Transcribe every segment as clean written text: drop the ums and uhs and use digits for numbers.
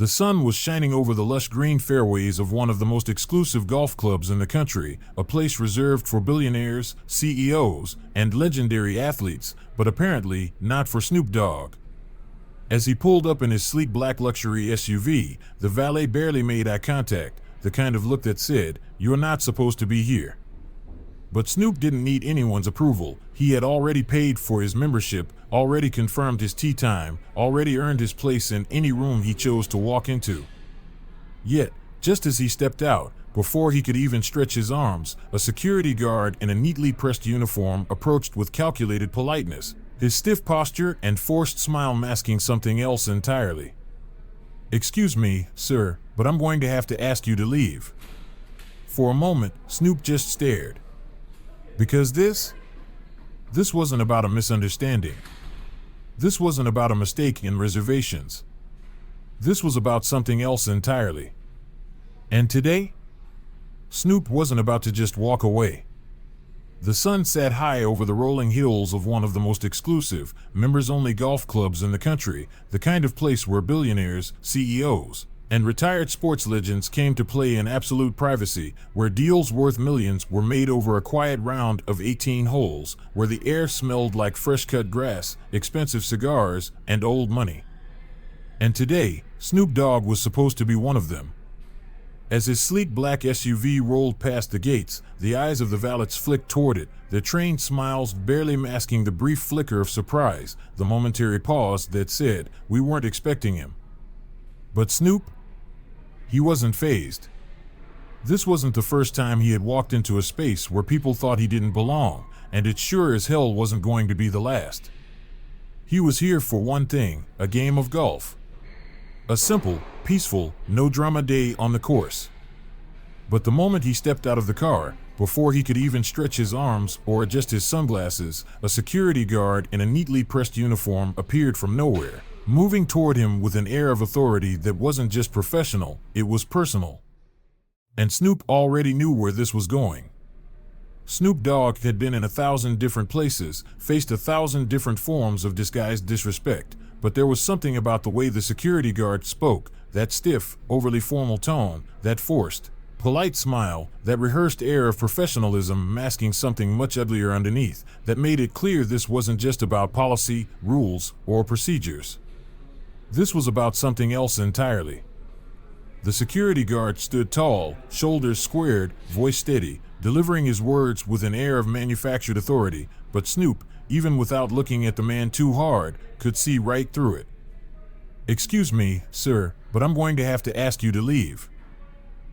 The sun was shining over the lush green fairways of one of the most exclusive golf clubs in the country, a place reserved for billionaires, CEOs, and legendary athletes, but apparently not for Snoop Dogg. As he pulled up in his sleek black luxury SUV, the valet barely made eye contact, the kind of look that said, "You're not supposed to be here." But Snoop didn't need anyone's approval. He had already paid for his membership, already confirmed his tee time, already earned his place in any room he chose to walk into. Yet, just as he stepped out, before he could even stretch his arms, a security guard in a neatly pressed uniform approached with calculated politeness, his stiff posture and forced smile masking something else entirely. "Excuse me, sir, but I'm going to have to ask you to leave." For a moment, Snoop just stared. Because this wasn't about a misunderstanding. This wasn't about a mistake in reservations. This was about something else entirely. And today, Snoop wasn't about to just walk away. The sun sat high over the rolling hills of one of the most exclusive, members-only golf clubs in the country, the kind of place where billionaires, CEOs, and retired sports legends came to play in absolute privacy, where deals worth millions were made over a quiet round of 18 holes, where the air smelled like fresh-cut grass, expensive cigars, and old money. And today, Snoop Dogg was supposed to be one of them. As his sleek black SUV rolled past the gates, the eyes of the valets flicked toward it, their trained smiles barely masking the brief flicker of surprise, the momentary pause that said, "We weren't expecting him." But Snoop? He wasn't fazed. This wasn't the first time he had walked into a space where people thought he didn't belong, and it sure as hell wasn't going to be the last. He was here for one thing, a game of golf. A simple, peaceful, no-drama day on the course. But the moment he stepped out of the car, before he could even stretch his arms or adjust his sunglasses, a security guard in a neatly pressed uniform appeared from nowhere, moving toward him with an air of authority that wasn't just professional, it was personal. And Snoop already knew where this was going. Snoop Dogg had been in 1,000 different places, faced 1,000 different forms of disguised disrespect, but there was something about the way the security guard spoke, that stiff, overly formal tone, that forced, polite smile, that rehearsed air of professionalism masking something much uglier underneath, that made it clear this wasn't just about policy, rules, or procedures. This was about something else entirely. The security guard stood tall, shoulders squared, voice steady, delivering his words with an air of manufactured authority, but Snoop, even without looking at the man too hard, could see right through it. "Excuse me, sir, but I'm going to have to ask you to leave."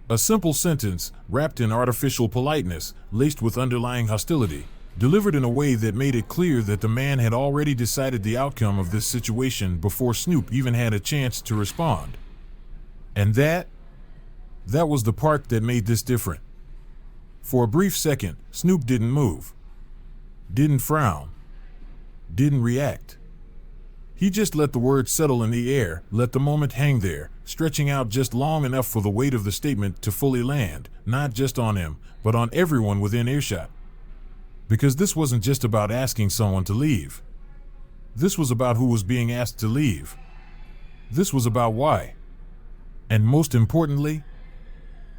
A simple sentence, wrapped in artificial politeness, laced with underlying hostility, delivered in a way that made it clear that the man had already decided the outcome of this situation before Snoop even had a chance to respond. And that was the part that made this different. For a brief second, Snoop didn't move, didn't frown, didn't react. He just let the words settle in the air, let the moment hang there, stretching out just long enough for the weight of the statement to fully land, not just on him, but on everyone within earshot. Because this wasn't just about asking someone to leave. This was about who was being asked to leave. This was about why. And most importantly,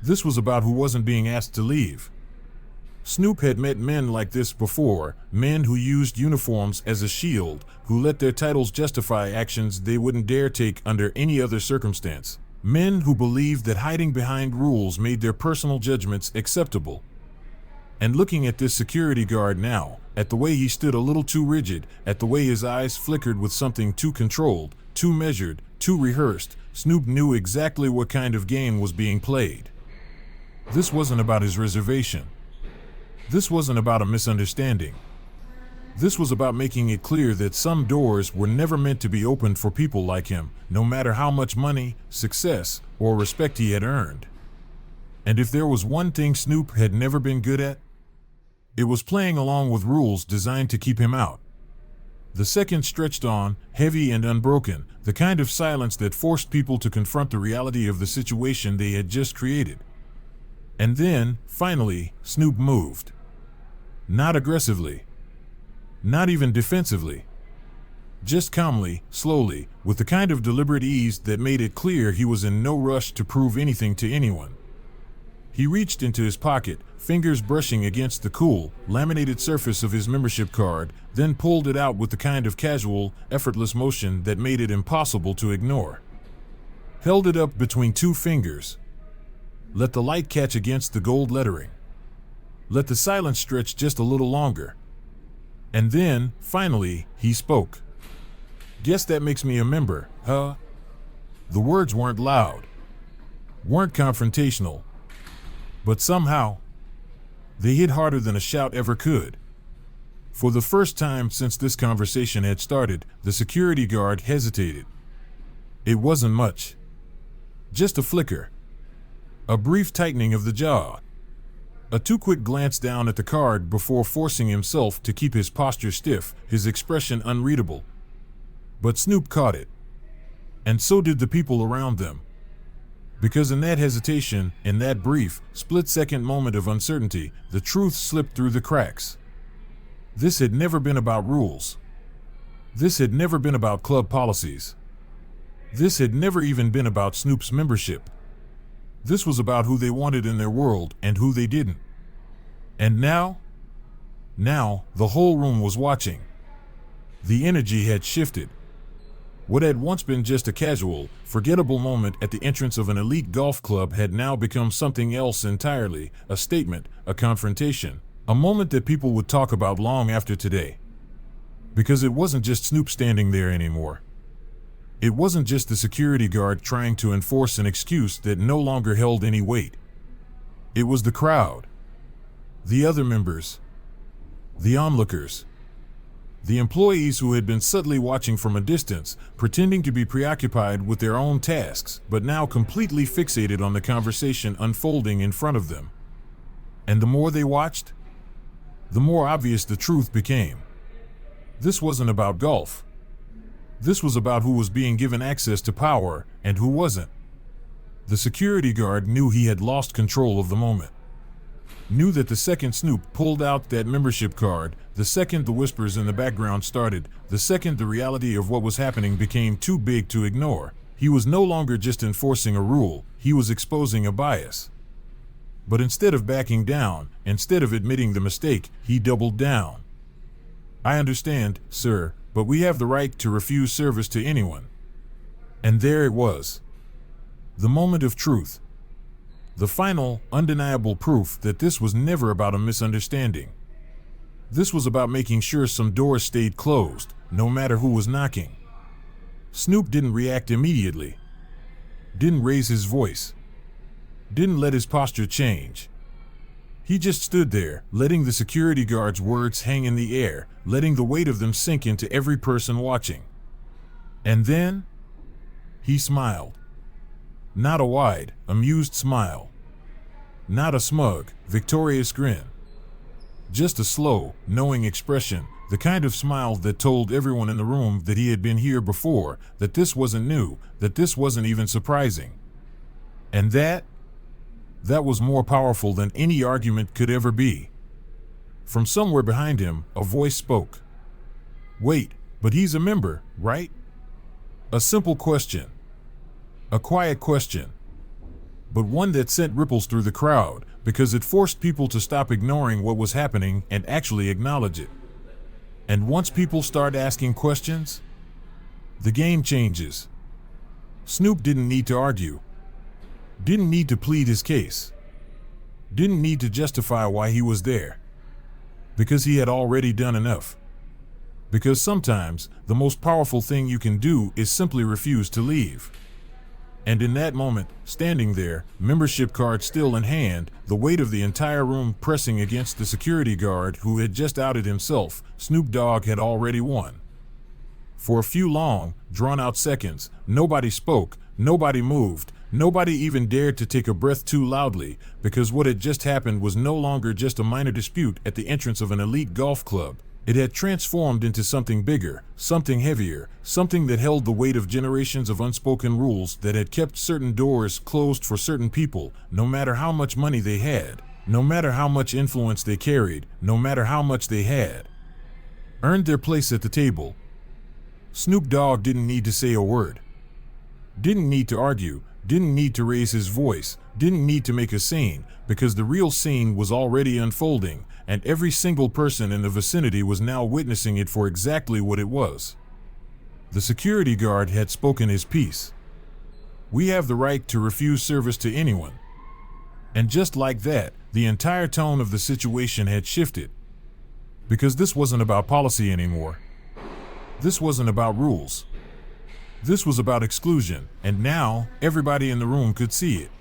this was about who wasn't being asked to leave. Snoop had met men like this before, men who used uniforms as a shield, who let their titles justify actions they wouldn't dare take under any other circumstance. Men who believed that hiding behind rules made their personal judgments acceptable. And looking at this security guard now, at the way he stood a little too rigid, at the way his eyes flickered with something too controlled, too measured, too rehearsed, Snoop knew exactly what kind of game was being played. This wasn't about his reservation. This wasn't about a misunderstanding. This was about making it clear that some doors were never meant to be opened for people like him, no matter how much money, success, or respect he had earned. And if there was one thing Snoop had never been good at, it was playing along with rules designed to keep him out. The seconds stretched on, heavy and unbroken, the kind of silence that forced people to confront the reality of the situation they had just created. And then, finally, Snoop moved. Not aggressively. Not even defensively. just calmly, slowly, with the kind of deliberate ease that made it clear he was in no rush to prove anything to anyone. He reached into his pocket, fingers brushing against the cool, laminated surface of his membership card, then pulled it out with the kind of casual, effortless motion that made it impossible to ignore. Held it up between two fingers. Let the light catch against the gold lettering. Let the silence stretch just a little longer. And then, finally, he spoke. "Guess that makes me a member, huh?" The words weren't loud, weren't confrontational, but somehow, they hit harder than a shout ever could. For the first time since this conversation had started, the security guard hesitated. It wasn't much. Just a flicker. A brief tightening of the jaw. A too quick glance down at the card before forcing himself to keep his posture stiff, his expression unreadable. But Snoop caught it. And so did the people around them. Because in that hesitation, in that brief, split-second moment of uncertainty, the truth slipped through the cracks. This had never been about rules. This had never been about club policies. This had never even been about Snoop's membership. This was about who they wanted in their world and who they didn't. And now, the whole room was watching. The energy had shifted. What had once been just a casual, forgettable moment at the entrance of an elite golf club had now become something else entirely, a statement, a confrontation, a moment that people would talk about long after today. Because it wasn't just Snoop standing there anymore. It wasn't just the security guard trying to enforce an excuse that no longer held any weight. It was the crowd. The other members. The onlookers. The employees who had been subtly watching from a distance, pretending to be preoccupied with their own tasks, but now completely fixated on the conversation unfolding in front of them. And the more they watched, the more obvious the truth became. This wasn't about golf. This was about who was being given access to power and who wasn't. The security guard knew he had lost control of the moment. Knew that the second Snoop pulled out that membership card, the second the whispers in the background started, the second the reality of what was happening became too big to ignore, he was no longer just enforcing a rule, he was exposing a bias. But instead of backing down, instead of admitting the mistake, he doubled down. "I understand, sir, but we have the right to refuse service to anyone." And there it was. The moment of truth. The final, undeniable proof that this was never about a misunderstanding. This was about making sure some doors stayed closed, no matter who was knocking. Snoop didn't react immediately. Didn't raise his voice. Didn't let his posture change. He just stood there, letting the security guard's words hang in the air, letting the weight of them sink into every person watching. And then, he smiled. Not a wide, amused smile. Not a smug, victorious grin. Just a slow, knowing expression, the kind of smile that told everyone in the room that he had been here before, that this wasn't new, that this wasn't even surprising. And that was more powerful than any argument could ever be. From somewhere behind him, a voice spoke. "Wait, but he's a member, right?" A simple question. A quiet question. But one that sent ripples through the crowd, because it forced people to stop ignoring what was happening and actually acknowledge it. And once people start asking questions, the game changes. Snoop didn't need to argue. Didn't need to plead his case. Didn't need to justify why he was there. Because he had already done enough. Because sometimes, the most powerful thing you can do is simply refuse to leave. And in that moment, standing there, membership card still in hand, the weight of the entire room pressing against the security guard who had just outed himself, Snoop Dogg had already won. For a few long, drawn-out seconds, nobody spoke, nobody moved, nobody even dared to take a breath too loudly, because what had just happened was no longer just a minor dispute at the entrance of an elite golf club. It had transformed into something bigger, something heavier, something that held the weight of generations of unspoken rules that had kept certain doors closed for certain people, no matter how much money they had, no matter how much influence they carried, no matter how much they had earned their place at the table. Snoop Dogg didn't need to say a word. Didn't need to argue, didn't need to raise his voice, didn't need to make a scene, because the real scene was already unfolding, and every single person in the vicinity was now witnessing it for exactly what it was. The security guard had spoken his piece. We have the right to refuse service to anyone. And just like that, the entire tone of the situation had shifted. Because this wasn't about policy anymore. This wasn't about rules. This was about exclusion, and now everybody in the room could see it.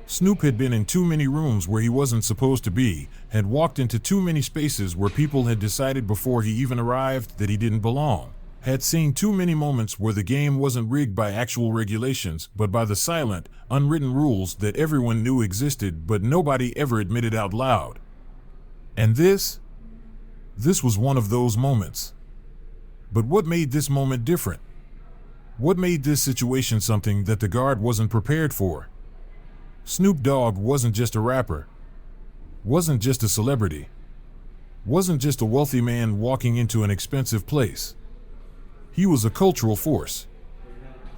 Snoop had been in too many rooms where he wasn't supposed to be, had walked into too many spaces where people had decided before he even arrived that he didn't belong, had seen too many moments where the game wasn't rigged by actual regulations but by the silent, unwritten rules that everyone knew existed but nobody ever admitted out loud. And this was one of those moments. But what made this moment different? What made this situation something that the guard wasn't prepared for? Snoop Dogg wasn't just a rapper, wasn't just a celebrity, wasn't just a wealthy man walking into an expensive place. He was a cultural force.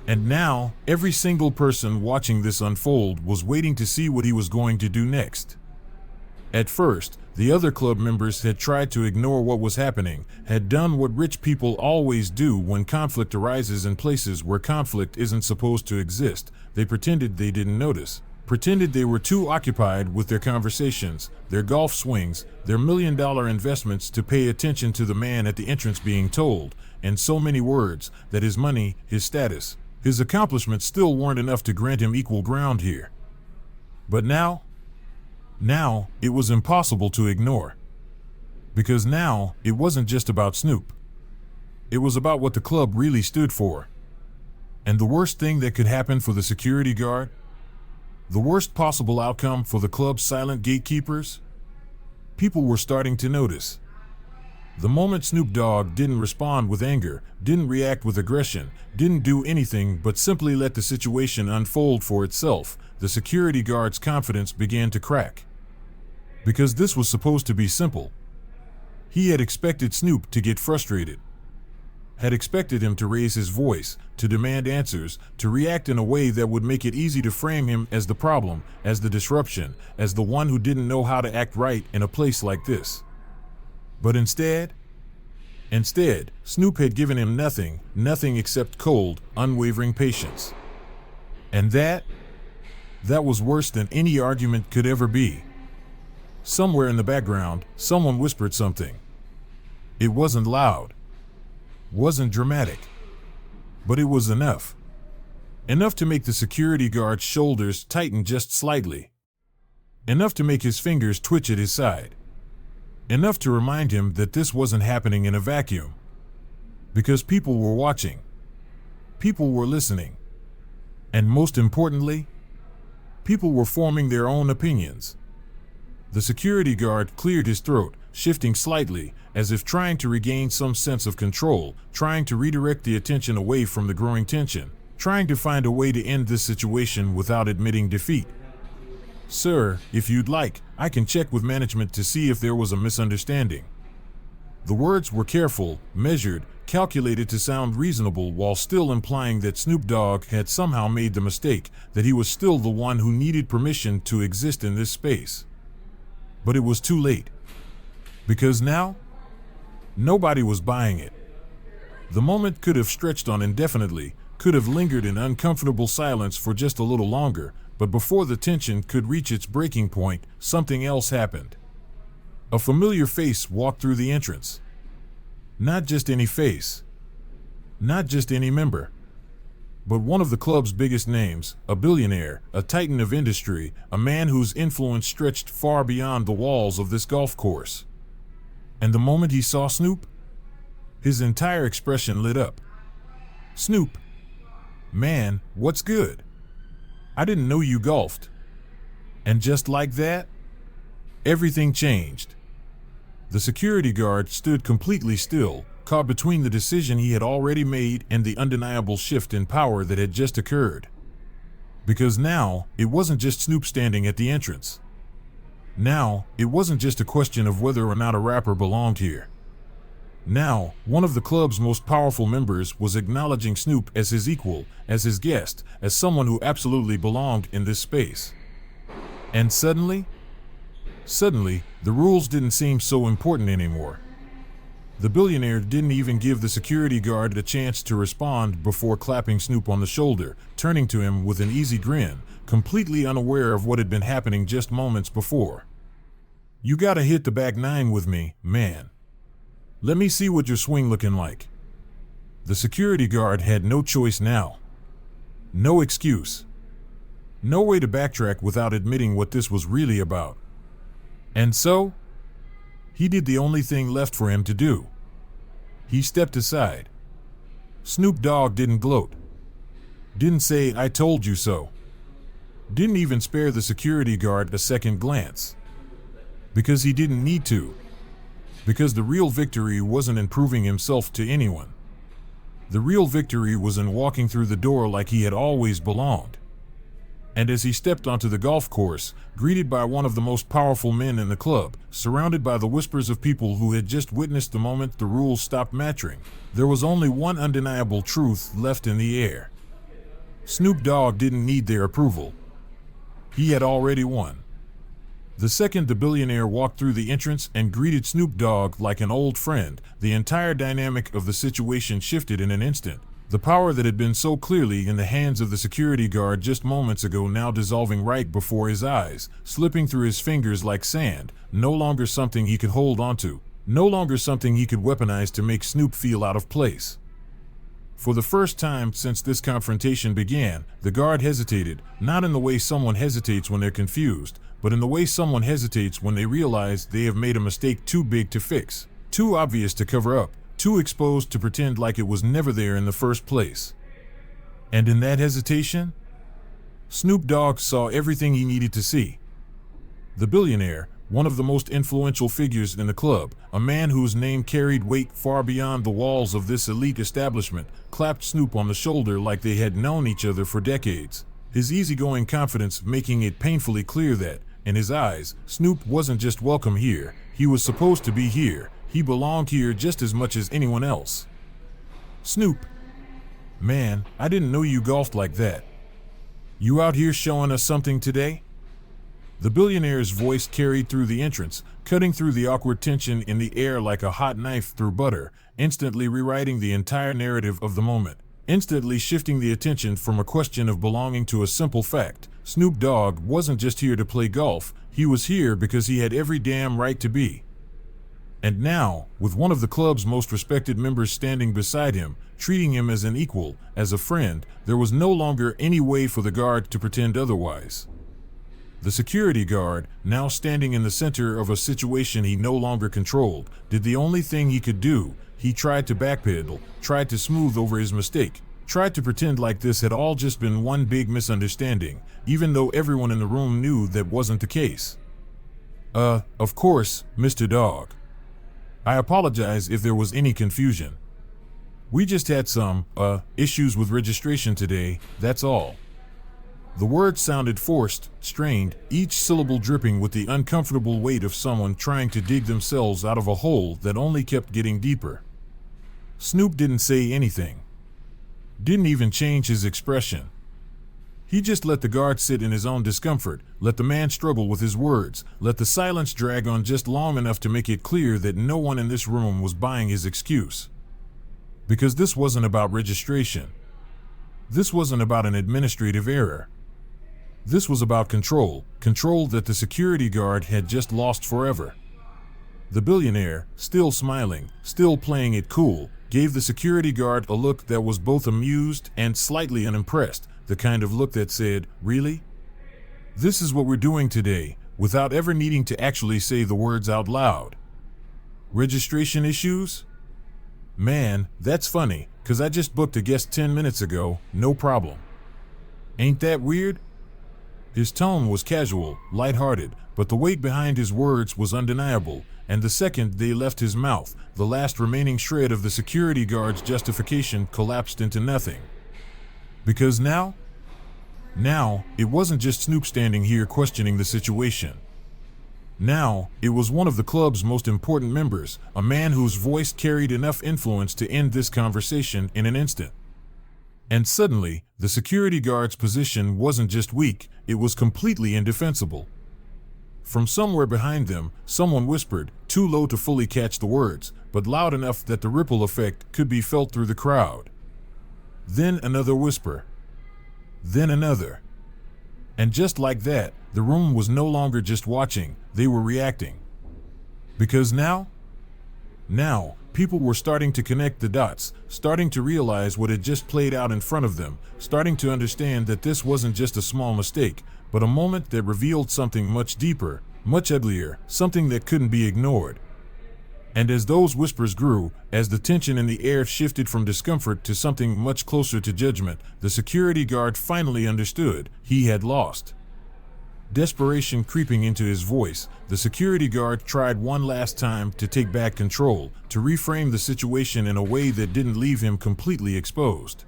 And now, every single person watching this unfold was waiting to see what he was going to do next. At first, the other club members had tried to ignore what was happening, had done what rich people always do when conflict arises in places where conflict isn't supposed to exist. They pretended they didn't notice, pretended they were too occupied with their conversations, their golf swings, their million-dollar investments to pay attention to the man at the entrance being told, in so many words, that his money, his status, his accomplishments still weren't enough to grant him equal ground here. But now it was impossible to ignore. Because now, it wasn't just about Snoop. It was about what the club really stood for. And the worst thing that could happen for the security guard? The worst possible outcome for the club's silent gatekeepers? People were starting to notice. The moment Snoop Dogg didn't respond with anger, didn't react with aggression, didn't do anything but simply let the situation unfold for itself, the security guard's confidence began to crack. Because this was supposed to be simple. He had expected Snoop to get frustrated. Had expected him to raise his voice, to demand answers, to react in a way that would make it easy to frame him as the problem, as the disruption, as the one who didn't know how to act right in a place like this. But instead, Snoop had given him nothing except cold, unwavering patience. And that was worse than any argument could ever be. Somewhere in the background, someone whispered something. It wasn't loud, wasn't dramatic, but it was enough. Enough to make the security guard's shoulders tighten just slightly. Enough to make his fingers twitch at his side. Enough to remind him that this wasn't happening in a vacuum. Because people were watching. People were listening. And most importantly, people were forming their own opinions. The security guard cleared his throat, shifting slightly, as if trying to regain some sense of control, trying to redirect the attention away from the growing tension, trying to find a way to end this situation without admitting defeat. Sir, if you'd like, I can check with management to see if there was a misunderstanding. The words were careful, measured, calculated to sound reasonable while still implying that Snoop Dogg had somehow made the mistake, that he was still the one who needed permission to exist in this space. But it was too late. Because now, nobody was buying it. The moment could have stretched on indefinitely, could have lingered in uncomfortable silence for just a little longer, but before the tension could reach its breaking point, something else happened. A familiar face walked through the entrance. Not just any face. Not just any member. But one of the club's biggest names, a billionaire, a titan of industry, a man whose influence stretched far beyond the walls of this golf course. And the moment he saw Snoop, his entire expression lit up. Snoop. Man, what's good? I didn't know you golfed. And just like that, everything changed. The security guard stood completely still, caught between the decision he had already made and the undeniable shift in power that had just occurred. Because now, it wasn't just Snoop standing at the entrance. Now, it wasn't just a question of whether or not a rapper belonged here. Now, one of the club's most powerful members was acknowledging Snoop as his equal, as his guest, as someone who absolutely belonged in this space. And suddenly, the rules didn't seem so important anymore. The billionaire didn't even give the security guard a chance to respond before clapping Snoop on the shoulder, turning to him with an easy grin, completely unaware of what had been happening just moments before. "You gotta hit the back nine with me, man. Let me see what your swing looking like." The security guard had no choice now. No excuse. No way to backtrack without admitting what this was really about. And so, he did the only thing left for him to do. He stepped aside. Snoop Dogg didn't gloat. Didn't say, "I told you so." Didn't even spare the security guard a second glance. Because he didn't need to. Because the real victory wasn't in proving himself to anyone. The real victory was in walking through the door like he had always belonged. And as he stepped onto the golf course, greeted by one of the most powerful men in the club, surrounded by the whispers of people who had just witnessed the moment the rules stopped mattering, there was only one undeniable truth left in the air. Snoop Dogg didn't need their approval. He had already won. The second the billionaire walked through the entrance and greeted Snoop Dogg like an old friend, the entire dynamic of the situation shifted in an instant. The power that had been so clearly in the hands of the security guard just moments ago now dissolving right before his eyes, slipping through his fingers like sand, no longer something he could hold onto, no longer something he could weaponize to make Snoop feel out of place. For the first time since this confrontation began, the guard hesitated, not in the way someone hesitates when they're confused, but in the way someone hesitates when they realize they have made a mistake too big to fix, too obvious to cover up, too exposed to pretend like it was never there in the first place. And in that hesitation, Snoop Dogg saw everything he needed to see. The billionaire, one of the most influential figures in the club, a man whose name carried weight far beyond the walls of this elite establishment, clapped Snoop on the shoulder like they had known each other for decades, his easygoing confidence making it painfully clear that, in his eyes, Snoop wasn't just welcome here, he was supposed to be here. He belonged here just as much as anyone else. "Snoop, man, I didn't know you golfed like that. You out here showing us something today?" The billionaire's voice carried through the entrance, cutting through the awkward tension in the air like a hot knife through butter, instantly rewriting the entire narrative of the moment, instantly shifting the attention from a question of belonging to a simple fact. Snoop Dogg wasn't just here to play golf, he was here because he had every damn right to be. And now, with one of the club's most respected members standing beside him, treating him as an equal, as a friend, there was no longer any way for the guard to pretend otherwise. The security guard, now standing in the center of a situation he no longer controlled, did the only thing he could do. He tried to backpedal, tried to smooth over his mistake, tried to pretend like this had all just been one big misunderstanding, even though everyone in the room knew that wasn't the case. Of course, Mr. Dogg. I apologize if there was any confusion. We just had some, issues with registration today, that's all." The words sounded forced, strained, each syllable dripping with the uncomfortable weight of someone trying to dig themselves out of a hole that only kept getting deeper. Snoop didn't say anything. Didn't even change his expression. He just let the guard sit in his own discomfort, let the man struggle with his words, let the silence drag on just long enough to make it clear that no one in this room was buying his excuse. Because this wasn't about registration. This wasn't about an administrative error. This was about control that the security guard had just lost forever. The billionaire, still smiling, still playing it cool, gave the security guard a look that was both amused and slightly unimpressed, the kind of look that said, "Really? This is what we're doing today," without ever needing to actually say the words out loud. "Registration issues? Man, that's funny, 'cause I just booked a guest 10 minutes ago, no problem. Ain't that weird?" His tone was casual, lighthearted, but the weight behind his words was undeniable, and the second they left his mouth, the last remaining shred of the security guard's justification collapsed into nothing. Because now, it wasn't just Snoop standing here questioning the situation. Now, it was one of the club's most important members, a man whose voice carried enough influence to end this conversation in an instant. And suddenly, the security guard's position wasn't just weak, it was completely indefensible. From somewhere behind them, someone whispered, too low to fully catch the words, but loud enough that the ripple effect could be felt through the crowd. Then another whisper. Then another. And just like that, the room was no longer just watching, they were reacting. Because now, people were starting to connect the dots, starting to realize what had just played out in front of them, starting to understand that this wasn't just a small mistake, but a moment that revealed something much deeper, much uglier, something that couldn't be ignored. And as those whispers grew, as the tension in the air shifted from discomfort to something much closer to judgment, the security guard finally understood he had lost. Desperation creeping into his voice, the security guard tried one last time to take back control, to reframe the situation in a way that didn't leave him completely exposed.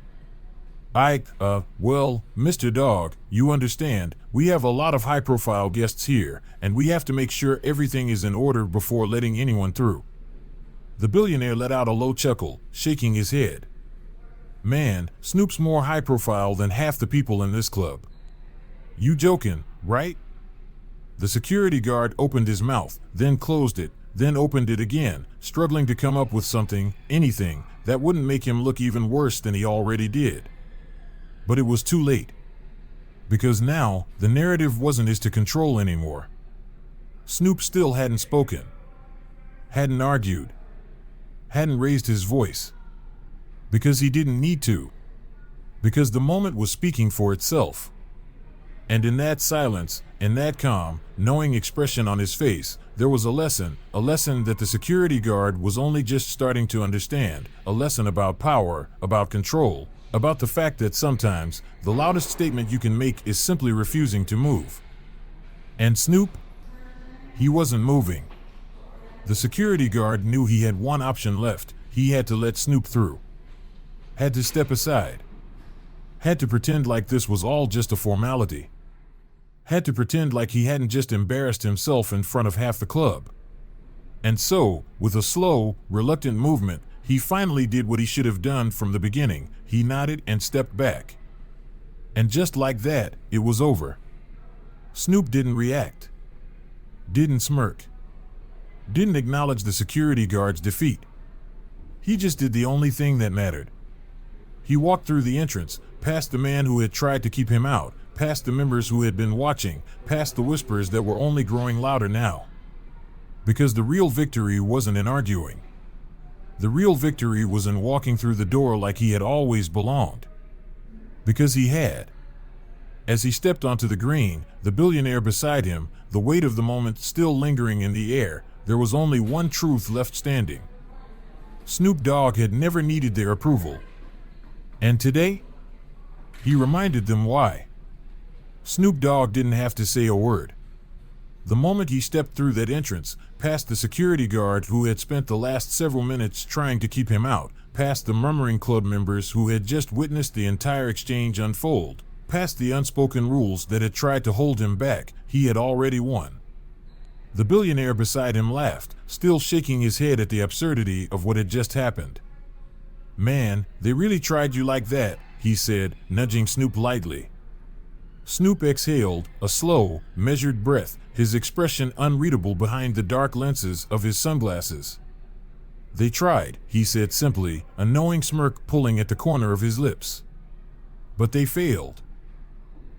Well, Mr. Dogg, you understand, we have a lot of high-profile guests here, and we have to make sure everything is in order before letting anyone through. The billionaire let out a low chuckle, shaking his head. Man, Snoop's more high-profile than half the people in this club. You joking, right? The security guard opened his mouth, then closed it, then opened it again, struggling to come up with something, anything, that wouldn't make him look even worse than he already did. But it was too late. Because now, the narrative wasn't his to control anymore. Snoop still hadn't spoken. Hadn't argued. Hadn't raised his voice. Because he didn't need to. Because the moment was speaking for itself. And in that silence, in that calm, knowing expression on his face, there was a lesson that the security guard was only just starting to understand, a lesson about power, about control, about the fact that sometimes the loudest statement you can make is simply refusing to move. And Snoop? He wasn't moving. The security guard knew he had one option left. He had to let Snoop through. Had to step aside. Had to pretend like this was all just a formality. Had to pretend like he hadn't just embarrassed himself in front of half the club. And so, with a slow, reluctant movement, he finally did what he should have done from the beginning. He nodded and stepped back. And just like that, it was over. Snoop didn't react. Didn't smirk. Didn't acknowledge the security guard's defeat. He just did the only thing that mattered. He walked through the entrance, past the man who had tried to keep him out, past the members who had been watching, past the whispers that were only growing louder now. Because the real victory wasn't in arguing. The real victory was in walking through the door like he had always belonged. Because he had. As he stepped onto the green, the billionaire beside him, the weight of the moment still lingering in the air, there was only one truth left standing. Snoop Dogg had never needed their approval. And today, he reminded them why. Snoop Dogg didn't have to say a word. The moment he stepped through that entrance, past the security guard who had spent the last several minutes trying to keep him out, past the murmuring club members who had just witnessed the entire exchange unfold, past the unspoken rules that had tried to hold him back, he had already won. The billionaire beside him laughed, still shaking his head at the absurdity of what had just happened. Man, they really tried you like that, he said, nudging Snoop lightly. Snoop exhaled, a slow, measured breath, his expression unreadable behind the dark lenses of his sunglasses. They tried, he said simply, a knowing smirk pulling at the corner of his lips. But they failed.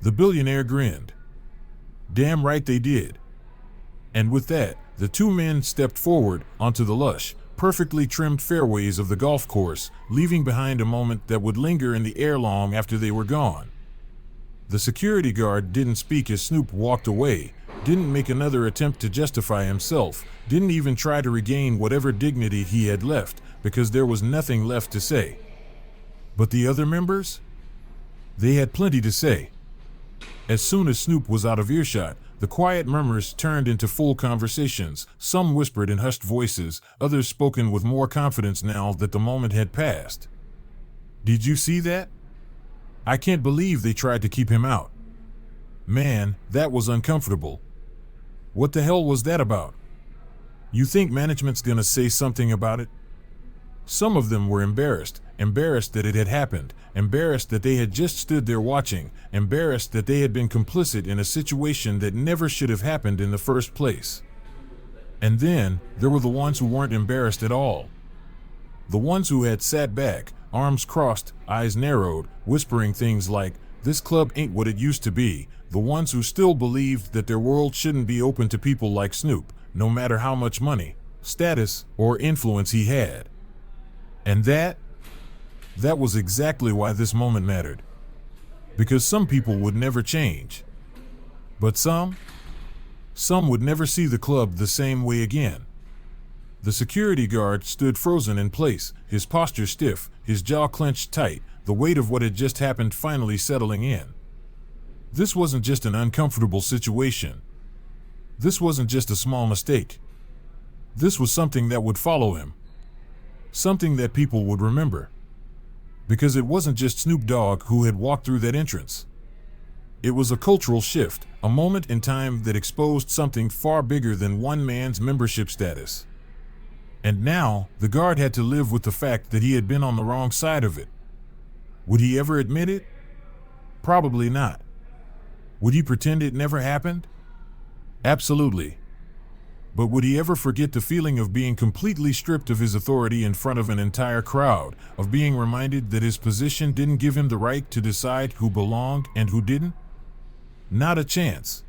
The billionaire grinned. Damn right they did. And with that, the two men stepped forward onto the lush, perfectly trimmed fairways of the golf course, leaving behind a moment that would linger in the air long after they were gone. The security guard didn't speak as Snoop walked away, didn't make another attempt to justify himself, didn't even try to regain whatever dignity he had left, because there was nothing left to say. But the other members? They had plenty to say. As soon as Snoop was out of earshot, the quiet murmurs turned into full conversations. Some whispered in hushed voices, others spoken with more confidence now that the moment had passed. Did you see that? I can't believe they tried to keep him out. Man, that was uncomfortable. What the hell was that about? You think management's gonna say something about it? Some of them were embarrassed that it had happened, embarrassed that they had just stood there watching, embarrassed that they had been complicit in a situation that never should have happened in the first place. And then, there were the ones who weren't embarrassed at all. The ones who had sat back, arms crossed, eyes narrowed, whispering things like, "This club ain't what it used to be." The ones who still believed that their world shouldn't be open to people like Snoop, no matter how much money, status, or influence he had. And that was exactly why this moment mattered. Because some people would never change. But some would never see the club the same way again. The security guard stood frozen in place, his posture stiff, his jaw clenched tight, the weight of what had just happened finally settling in. This wasn't just an uncomfortable situation. This wasn't just a small mistake. This was something that would follow him. Something that people would remember. Because it wasn't just Snoop Dogg who had walked through that entrance. It was a cultural shift, a moment in time that exposed something far bigger than one man's membership status. And now, the guard had to live with the fact that he had been on the wrong side of it. Would he ever admit it? Probably not. Would he pretend it never happened? Absolutely. But would he ever forget the feeling of being completely stripped of his authority in front of an entire crowd, of being reminded that his position didn't give him the right to decide who belonged and who didn't? Not a chance.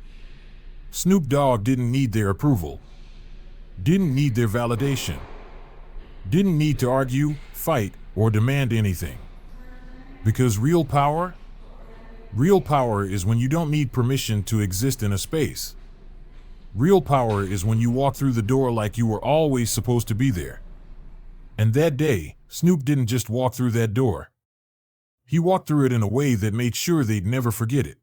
Snoop Dogg didn't need their approval. Didn't need their validation. Didn't need to argue, fight, or demand anything. Because real power is when you don't need permission to exist in a space. Real power is when you walk through the door like you were always supposed to be there. And that day, Snoop didn't just walk through that door. He walked through it in a way that made sure they'd never forget it.